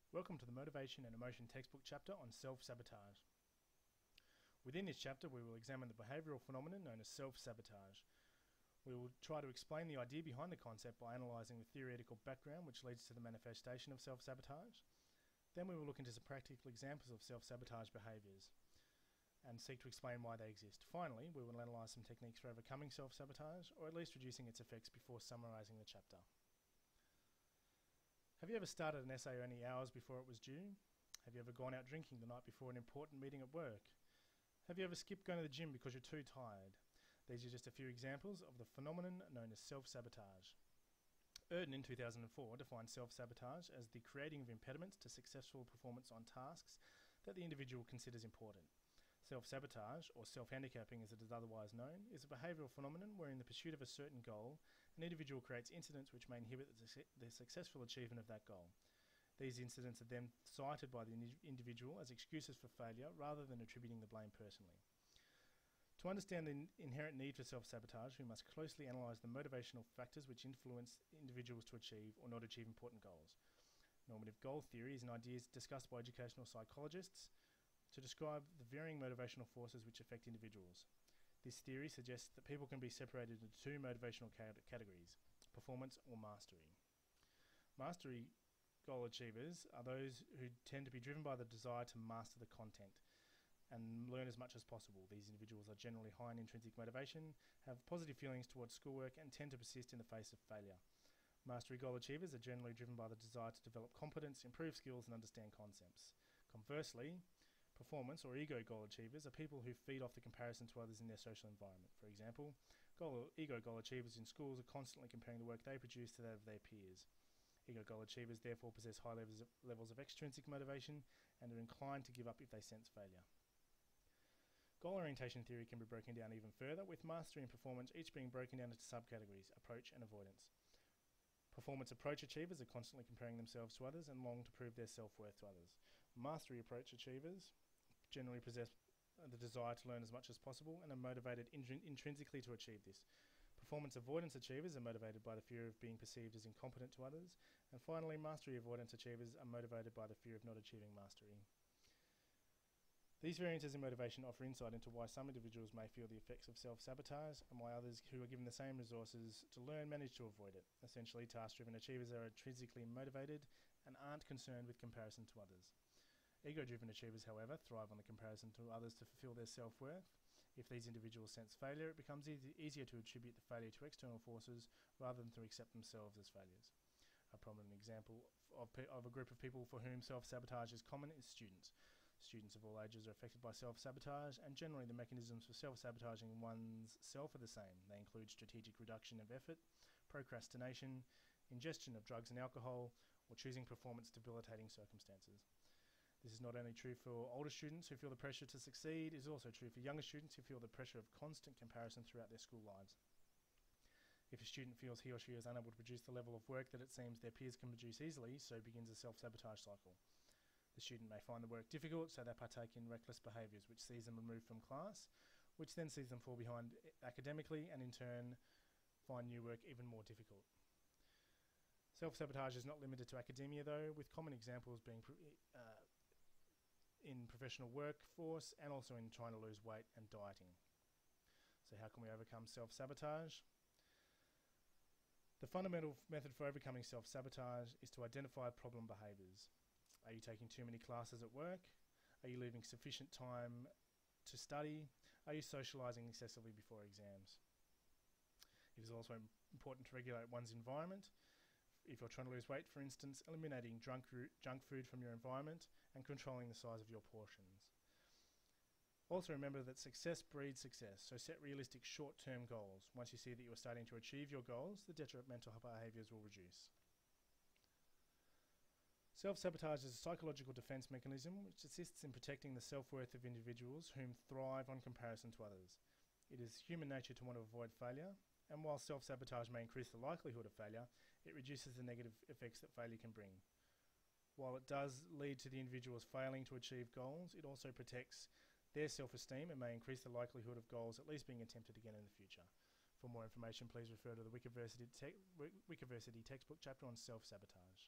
Welcome to the Motivation and Emotion textbook chapter on self-sabotage. Within this chapter, we will examine the behavioural phenomenon known as self-sabotage. We will try to explain the idea behind the concept by analysing the theoretical background which leads to the manifestation of self-sabotage. Then we will look into some practical examples of self-sabotage behaviours and seek to explain why they exist. Finally, we will analyse some techniques for overcoming self-sabotage, or at least reducing its effects before summarising the chapter. Have you ever started an essay only hours before it was due? Have you ever gone out drinking the night before an important meeting at work? Have you ever skipped going to the gym because you're too tired? These are just a few examples of the phenomenon known as self-sabotage. Erden in 2004 defined self-sabotage as the creating of impediments to successful performance on tasks that the individual considers important. Self-sabotage, or self-handicapping as it is otherwise known, is a behavioural phenomenon where in the pursuit of a certain goal, an individual creates incidents which may inhibit the successful achievement of that goal. These incidents are then cited by the individual as excuses for failure rather than attributing the blame personally. To understand the inherent need for self-sabotage, we must closely analyse the motivational factors which influence individuals to achieve or not achieve important goals. Normative goal theory is an idea discussed by educational psychologists to describe the varying motivational forces which affect individuals. This theory suggests that people can be separated into two motivational categories: performance or mastery. Mastery goal achievers are those who tend to be driven by the desire to master the content and learn as much as possible. These individuals are generally high in intrinsic motivation, have positive feelings towards schoolwork, and tend to persist in the face of failure. Mastery goal achievers are generally driven by the desire to develop competence, improve skills, and understand concepts. Conversely, performance or ego goal achievers are people who feed off the comparison to others in their social environment. For example, ego goal achievers in schools are constantly comparing the work they produce to that of their peers. Ego goal achievers therefore possess high levels of extrinsic motivation and are inclined to give up if they sense failure. Goal orientation theory can be broken down even further, with mastery and performance each being broken down into subcategories: approach and avoidance. Performance approach achievers are constantly comparing themselves to others and long to prove their self-worth to others. Mastery approach achievers generally possess the desire to learn as much as possible and are motivated intrinsically to achieve this. Performance avoidance achievers are motivated by the fear of being perceived as incompetent to others. And finally, mastery avoidance achievers are motivated by the fear of not achieving mastery. These variances in motivation offer insight into why some individuals may feel the effects of self-sabotage and why others who are given the same resources to learn manage to avoid it. Essentially, task-driven achievers are intrinsically motivated and aren't concerned with comparison to others. Ego-driven achievers, however, thrive on the comparison to others to fulfill their self-worth. If these individuals sense failure, it becomes easier to attribute the failure to external forces rather than to accept themselves as failures. A prominent example of a group of people for whom self-sabotage is common is students. Students of all ages are affected by self-sabotage, and generally the mechanisms for self-sabotaging one's self are the same. They include strategic reduction of effort, procrastination, ingestion of drugs and alcohol, or choosing performance-debilitating circumstances. This is not only true for older students who feel the pressure to succeed, it is also true for younger students who feel the pressure of constant comparison throughout their school lives. If a student feels he or she is unable to produce the level of work that it seems their peers can produce easily, so begins a self-sabotage cycle. The student may find the work difficult, so they partake in reckless behaviours, which sees them removed from class, which then sees them fall behind academically and in turn find new work even more difficult. Self-sabotage is not limited to academia though, with common examples being in professional workforce and also in trying to lose weight and dieting. So how can we overcome self-sabotage? The fundamental method for overcoming self-sabotage is to identify problem behaviours. Are you taking too many classes at work? Are you leaving sufficient time to study? Are you socialising excessively before exams? It is also important to regulate one's environment. If you're trying to lose weight, for instance, eliminating junk food from your environment and controlling the size of your portions. Also remember that success breeds success, so set realistic short-term goals. Once you see that you are starting to achieve your goals, the detrimental behaviours will reduce. Self-sabotage is a psychological defence mechanism which assists in protecting the self-worth of individuals whom thrive on comparison to others. It is human nature to want to avoid failure, and while self-sabotage may increase the likelihood of failure, it reduces the negative effects that failure can bring. While it does lead to the individuals failing to achieve goals, it also protects their self-esteem and may increase the likelihood of goals at least being attempted again in the future. For more information, please refer to the Wikiversity textbook chapter on self-sabotage.